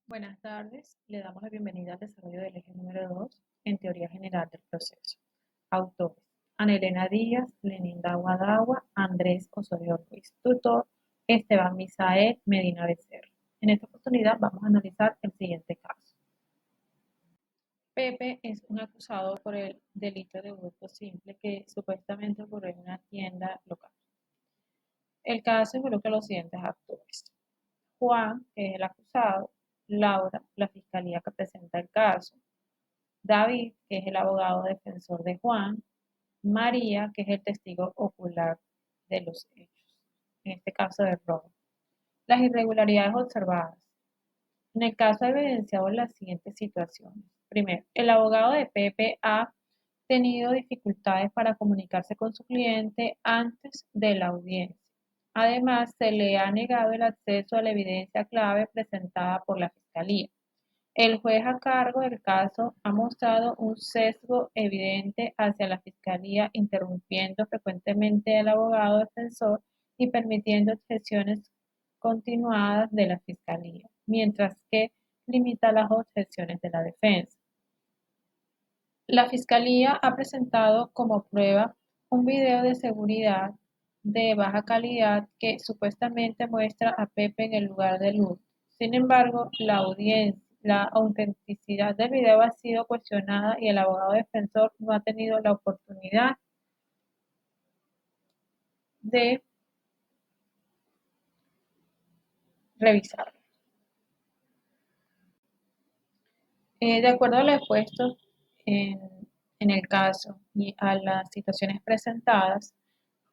Buenas tardes, le damos la bienvenida al desarrollo del eje número 2 en teoría general del proceso. Autores: Ana Elena Díaz, Lenín Dagua, Andrés Osorio Ruiz, tutor Esteban Misael Medina Becerra. En esta oportunidad vamos a analizar el siguiente caso. Pepe es un acusado por el delito de hurto simple que supuestamente ocurrió en una tienda local. El caso involucra los siguientes actores: Juan, que es el acusado; Laura, la fiscalía que presenta el caso; David, que es el abogado defensor de Juan; María, que es el testigo ocular de los hechos, en este caso de robo. Las irregularidades observadas. En el caso ha evidenciado las siguientes situaciones. Primero, el abogado de Pepe ha tenido dificultades para comunicarse con su cliente antes de la audiencia. Además, se le ha negado el acceso a la evidencia clave presentada por la Fiscalía. El juez a cargo del caso ha mostrado un sesgo evidente hacia la Fiscalía, interrumpiendo frecuentemente al abogado defensor y permitiendo objeciones continuadas de la Fiscalía, mientras que limita las objeciones de la defensa. La Fiscalía ha presentado como prueba un video de seguridad de baja calidad que supuestamente muestra a Pepe en el lugar del hurto. Sin embargo, la autenticidad del video ha sido cuestionada y el abogado defensor no ha tenido la oportunidad de revisarlo. De acuerdo a lo expuesto en, en el caso y a las situaciones presentadas,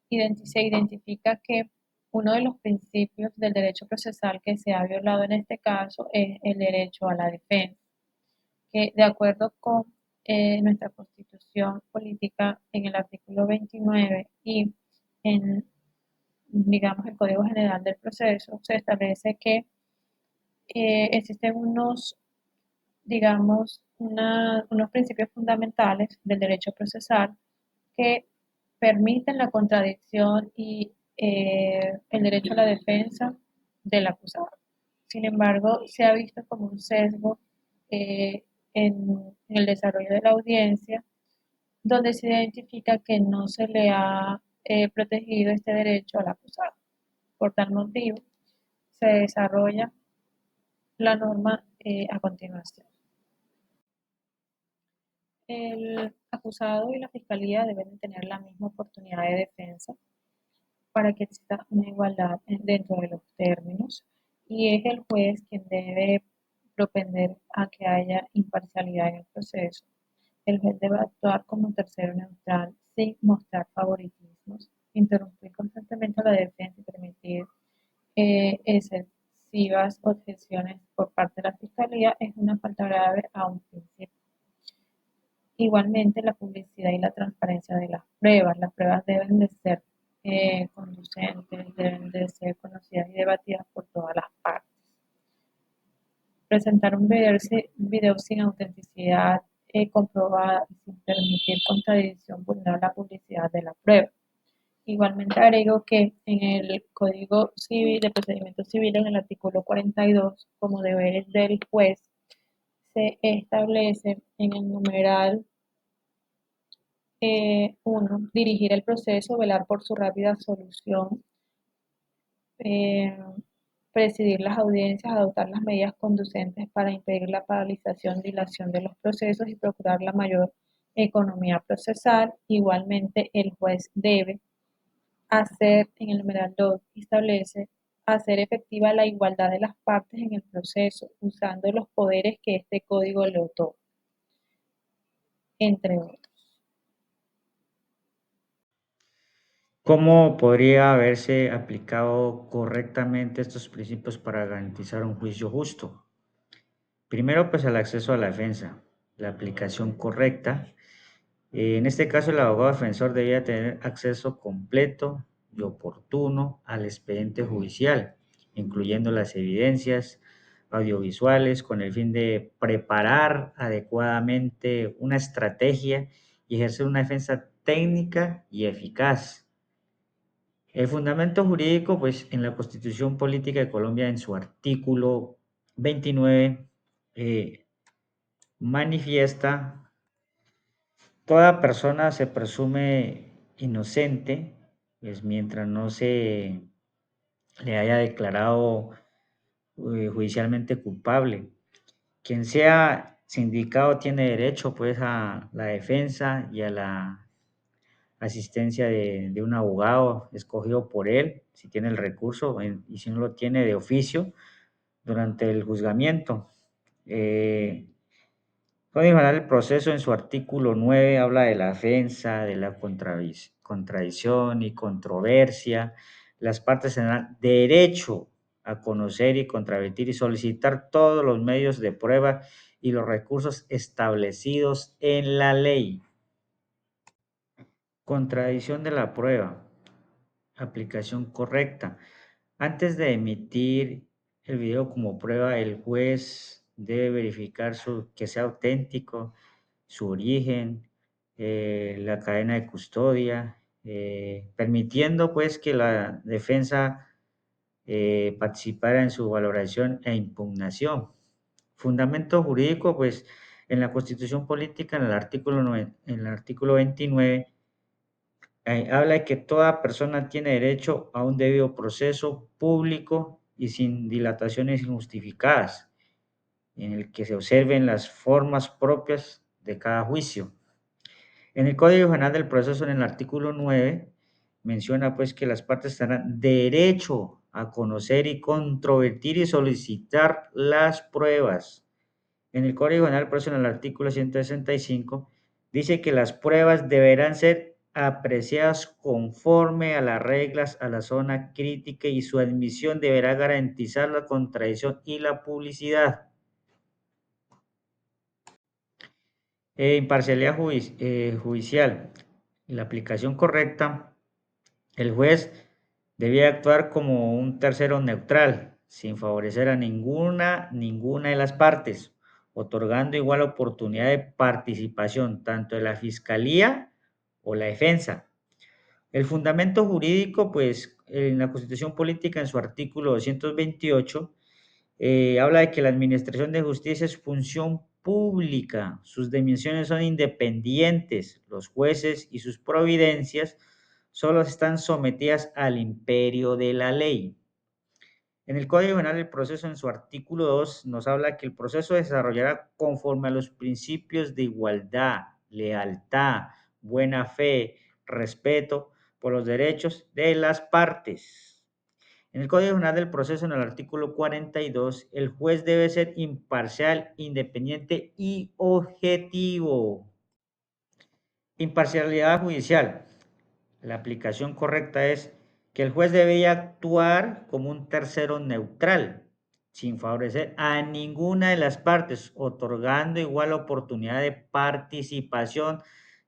se identifica que uno de los principios del derecho procesal que se ha violado en este caso es el derecho a la defensa, que de acuerdo con nuestra Constitución política en el artículo 29 y en, digamos, el Código General del Proceso, se establece que existen unos principios fundamentales del derecho procesal que permiten la contradicción y el derecho a la defensa del acusado. Sin embargo, se ha visto como un sesgo eh, en el desarrollo de la audiencia, donde se identifica que no se le ha protegido este derecho al acusado. Por tal motivo, se desarrolla la norma a continuación. El acusado y la fiscalía deben tener la misma oportunidad de defensa para que exista una igualdad dentro de los términos, y es el juez quien debe propender a que haya imparcialidad en el proceso. El juez debe actuar como un tercero neutral sin mostrar favoritismos, interrumpir constantemente la defensa y permitir excesivas objeciones por parte de la fiscalía es una falta grave a un principio. Igualmente, la publicidad y la transparencia de las pruebas. Las pruebas deben de ser conducentes, deben de ser conocidas y debatidas por todas las partes. Presentar un video sin autenticidad comprobada y sin permitir contradicción vulnera la publicidad de la prueba. Igualmente agrego que en el Código Civil de Procedimiento Civil, en el artículo 42, como deberes del juez, se establece en el numeral 1. Dirigir el proceso, velar por su rápida solución, eh, presidir las audiencias, adoptar las medidas conducentes para impedir la paralización, dilación de los procesos y procurar la mayor economía procesal. Igualmente, el juez debe hacer, en el numeral 2, establece hacer efectiva la igualdad de las partes en el proceso, usando los poderes que este código le otorga, entre otros. ¿Cómo podría haberse aplicado correctamente estos principios para garantizar un juicio justo? Primero, pues el acceso a la defensa, la aplicación correcta. En este caso, el abogado defensor debía tener acceso completo y oportuno al expediente judicial, incluyendo las evidencias audiovisuales, con el fin de preparar adecuadamente una estrategia y ejercer una defensa técnica y eficaz. El fundamento jurídico, pues en la Constitución Política de Colombia, en su artículo 29 manifiesta: toda persona se presume inocente, pues mientras no se le haya declarado judicialmente culpable. Quien sea sindicado tiene derecho pues a la defensa y a la asistencia de un abogado escogido por él, si tiene el recurso, y si no lo tiene, de oficio durante el juzgamiento. Código Penal del Proceso, en su artículo 9, habla de la defensa, de la contradicción y controversia. Las partes tendrán derecho a conocer y contravenir y solicitar todos los medios de prueba y los recursos establecidos en la ley. Contradicción de la prueba. Aplicación correcta. Antes de emitir el video como prueba, el juez debe verificar que sea auténtico, su origen, la cadena de custodia, permitiendo pues que la defensa participara en su valoración e impugnación. Fundamento jurídico, pues en la Constitución Política, en el artículo 29, habla de que toda persona tiene derecho a un debido proceso público y sin dilataciones injustificadas, en el que se observen las formas propias de cada juicio. En el Código Penal del Proceso, en el artículo 9, menciona pues que las partes tendrán derecho a conocer y controvertir y solicitar las pruebas. En el Código Penal del Proceso, en el artículo 165, dice que las pruebas deberán ser apreciadas conforme a las reglas a la zona crítica y su admisión deberá garantizar la contradicción y la publicidad. Imparcialidad judicial. La aplicación correcta, el juez debía actuar como un tercero neutral, sin favorecer a ninguna de las partes, otorgando igual oportunidad de participación tanto de la fiscalía o la defensa. El fundamento jurídico, pues en la Constitución Política, en su artículo 228, habla de que la administración de justicia es función pública, sus dimensiones son independientes, los jueces y sus providencias solo están sometidas al imperio de la ley. En el Código Penal del Proceso, en su artículo 2, nos habla que el proceso se desarrollará conforme a los principios de igualdad, lealtad, buena fe, respeto por los derechos de las partes. En el Código Penal del Proceso, en el artículo 42, el juez debe ser imparcial, independiente y objetivo. Imparcialidad judicial. La aplicación correcta es que el juez debería actuar como un tercero neutral, sin favorecer a ninguna de las partes, otorgando igual oportunidad de participación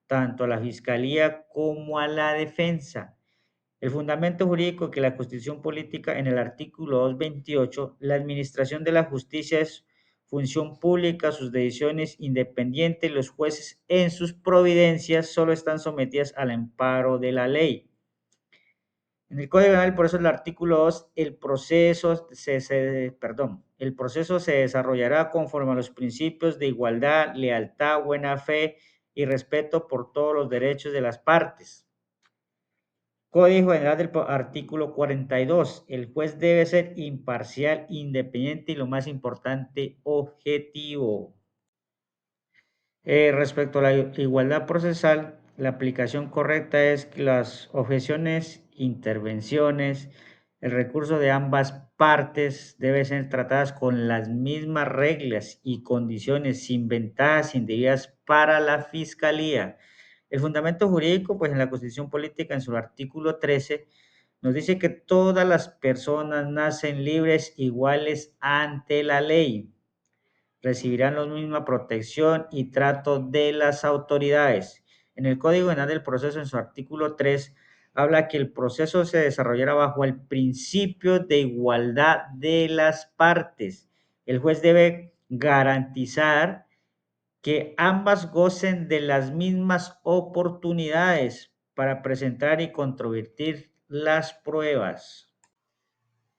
tanto a la fiscalía como a la defensa. El fundamento jurídico que la Constitución Política, en el artículo 228, la administración de la justicia es función pública, sus decisiones independientes, los jueces en sus providencias solo están sometidas al amparo de la ley. En el Código Penal, por eso el artículo 2, el proceso se desarrollará conforme a los principios de igualdad, lealtad, buena fe y respeto por todos los derechos de las partes. Código General del artículo 42. El juez debe ser imparcial, independiente y, lo más importante, objetivo. Respecto a la igualdad procesal, la aplicación correcta es que las objeciones, intervenciones, el recurso de ambas partes deben ser tratadas con las mismas reglas y condiciones, sin ventajas indebidas para la fiscalía. El fundamento jurídico, pues en la Constitución Política, en su artículo 13, nos dice que todas las personas nacen libres, iguales ante la ley, recibirán la misma protección y trato de las autoridades. En el Código Penal del Proceso, en su artículo 3, habla que el proceso se desarrollará bajo el principio de igualdad de las partes. El juez debe garantizar que ambas gocen de las mismas oportunidades para presentar y controvertir las pruebas.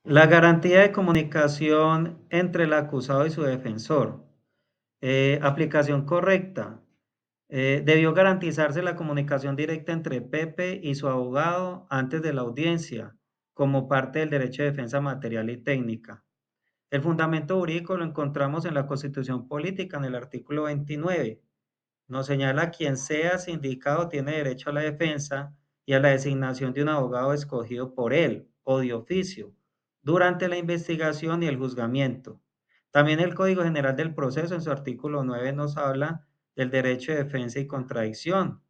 La garantía de comunicación entre el acusado y su defensor. Aplicación correcta. Debió garantizarse la comunicación directa entre Pepe y su abogado antes de la audiencia, como parte del derecho de defensa material y técnica. El fundamento jurídico lo encontramos en la Constitución Política, en el artículo 29. Nos señala quien sea sindicado tiene derecho a la defensa y a la designación de un abogado escogido por él o de oficio durante la investigación y el juzgamiento. También el Código General del Proceso en su artículo 9 nos habla del derecho de defensa y contradicción,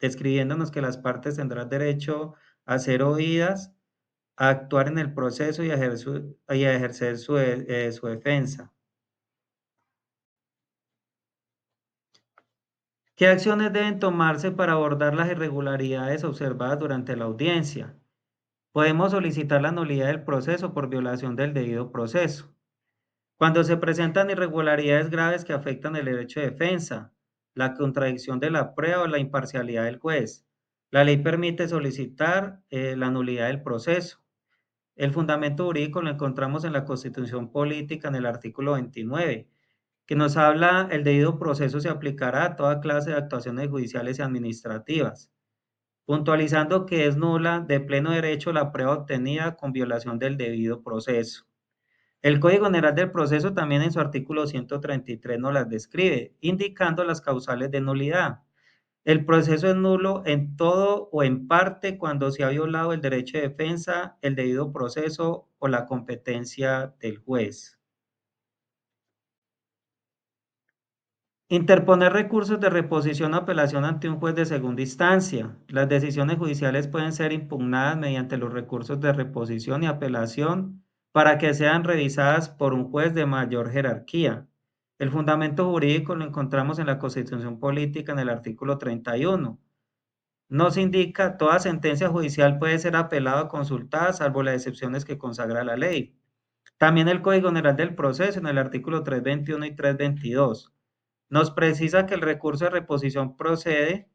describiéndonos que las partes tendrán derecho a ser oídas, a actuar en el proceso y a ejercer su defensa. ¿Qué acciones deben tomarse para abordar las irregularidades observadas durante la audiencia? Podemos solicitar la nulidad del proceso por violación del debido proceso. Cuando se presentan irregularidades graves que afectan el derecho de defensa, la contradicción de la prueba o la imparcialidad del juez, la ley permite solicitar la nulidad del proceso. El fundamento jurídico lo encontramos en la Constitución Política en el artículo 29, que nos habla el debido proceso se aplicará a toda clase de actuaciones judiciales y administrativas, puntualizando que es nula de pleno derecho la prueba obtenida con violación del debido proceso. El Código General del Proceso también en su artículo 133 nos las describe, indicando las causales de nulidad. El proceso es nulo en todo o en parte cuando se ha violado el derecho de defensa, el debido proceso o la competencia del juez. Interponer recursos de reposición o apelación ante un juez de segunda instancia. Las decisiones judiciales pueden ser impugnadas mediante los recursos de reposición y apelación para que sean revisadas por un juez de mayor jerarquía. El fundamento jurídico lo encontramos en la Constitución Política en el artículo 31. Nos indica toda sentencia judicial puede ser apelada o consultada, salvo las excepciones que consagra la ley. También el Código General del Proceso en el artículo 321 y 322 nos precisa que el recurso de reposición procede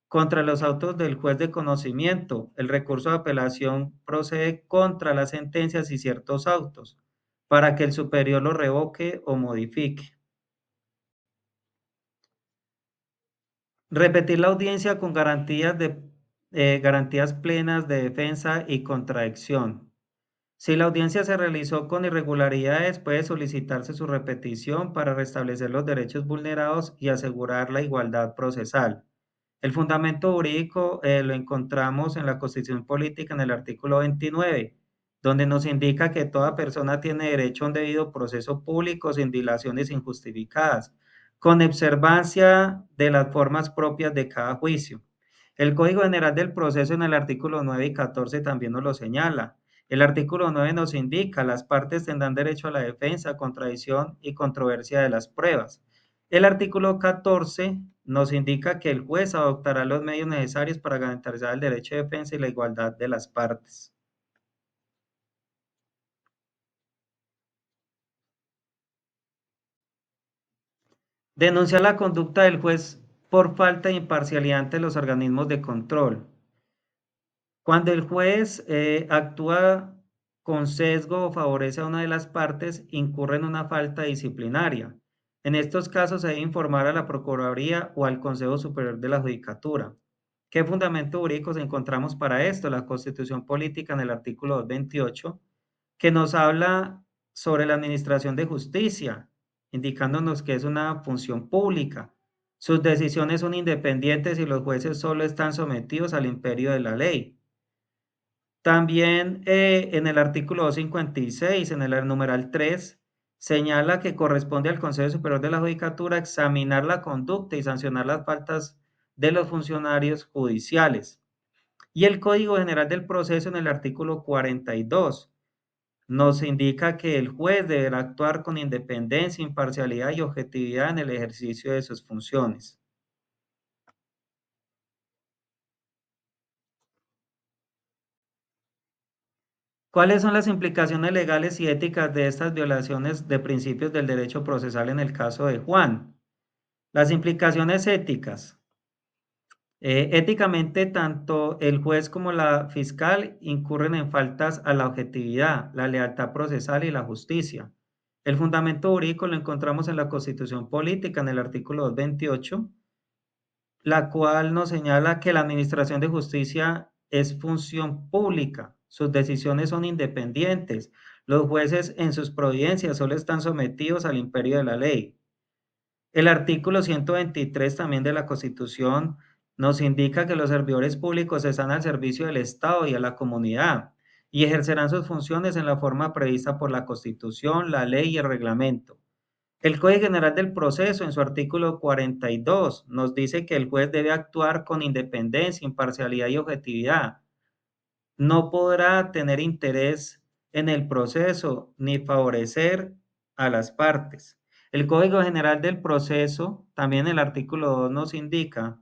contra los autos del juez de conocimiento. El recurso de apelación procede contra las sentencias y ciertos autos para que el superior lo revoque o modifique. Repetir la audiencia con garantías plenas de defensa y contradicción. Si la audiencia se realizó con irregularidades, puede solicitarse su repetición para restablecer los derechos vulnerados y asegurar la igualdad procesal. El fundamento jurídico lo encontramos en la Constitución Política en el artículo 29, donde nos indica que toda persona tiene derecho a un debido proceso público sin dilaciones injustificadas, con observancia de las formas propias de cada juicio. El Código General del Proceso en el artículo 9 y 14 también nos lo señala. El artículo 9 nos indica las partes tendrán derecho a la defensa, contradicción y controversia de las pruebas. El artículo 14 nos indica que el juez adoptará los medios necesarios para garantizar el derecho de defensa y la igualdad de las partes. Denunciar la conducta del juez por falta de imparcialidad ante los organismos de control. Cuando el juez actúa con sesgo o favorece a una de las partes, incurre en una falta disciplinaria. En estos casos se debe informar a la Procuraduría o al Consejo Superior de la Judicatura. ¿Qué fundamentos jurídicos encontramos para esto? La Constitución Política en el artículo 228, que nos habla sobre la administración de justicia, indicándonos que es una función pública. Sus decisiones son independientes y los jueces solo están sometidos al imperio de la ley. También en el artículo 256, en el numeral 3, señala que corresponde al Consejo Superior de la Judicatura examinar la conducta y sancionar las faltas de los funcionarios judiciales. Y el Código General del Proceso en el artículo 42 nos indica que el juez deberá actuar con independencia, imparcialidad y objetividad en el ejercicio de sus funciones. ¿Cuáles son las implicaciones legales y éticas de estas violaciones de principios del derecho procesal en el caso de Juan? Las implicaciones éticas. Éticamente, tanto el juez como la fiscal incurren en faltas a la objetividad, la lealtad procesal y la justicia. El fundamento jurídico lo encontramos en la Constitución Política, en el artículo 228, la cual nos señala que la administración de justicia es función pública, sus decisiones son independientes, los jueces en sus providencias solo están sometidos al imperio de la ley. El artículo 123 también de la Constitución nos indica que los servidores públicos están al servicio del Estado y a la comunidad y ejercerán sus funciones en la forma prevista por la Constitución, la ley y el reglamento. El Código General del Proceso, en su artículo 42, nos dice que el juez debe actuar con independencia, imparcialidad y objetividad. No podrá tener interés en el proceso ni favorecer a las partes. El Código General del Proceso, también el artículo 2 nos indica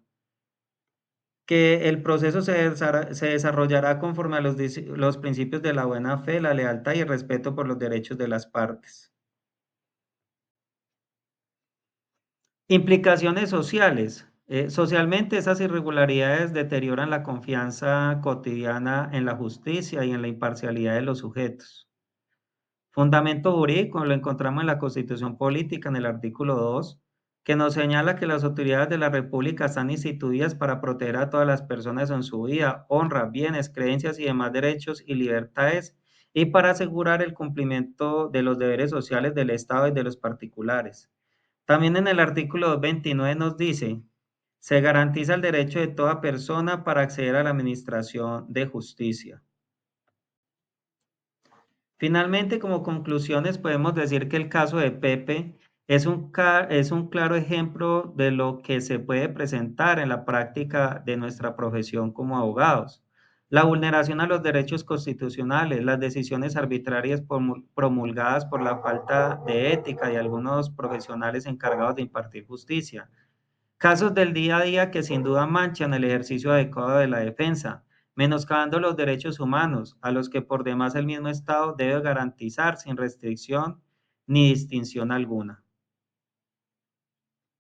que el proceso se desarrollará conforme a los principios de la buena fe, la lealtad y el respeto por los derechos de las partes. Implicaciones sociales. Socialmente, esas irregularidades deterioran la confianza cotidiana en la justicia y en la imparcialidad de los sujetos. Fundamento jurídico lo encontramos en la Constitución Política, en el artículo 2, que nos señala que las autoridades de la República están instituidas para proteger a todas las personas en su vida, honra, bienes, creencias y demás derechos y libertades, y para asegurar el cumplimiento de los deberes sociales del Estado y de los particulares. También en el artículo 29 nos dice, se garantiza el derecho de toda persona para acceder a la administración de justicia. Finalmente, como conclusiones, podemos decir que el caso de Pepe es un claro ejemplo de lo que se puede presentar en la práctica de nuestra profesión como abogados. La vulneración a los derechos constitucionales, las decisiones arbitrarias promulgadas por la falta de ética de algunos profesionales encargados de impartir justicia. Casos del día a día que sin duda manchan el ejercicio adecuado de la defensa, menoscabando los derechos humanos, a los que por demás el mismo Estado debe garantizar sin restricción ni distinción alguna.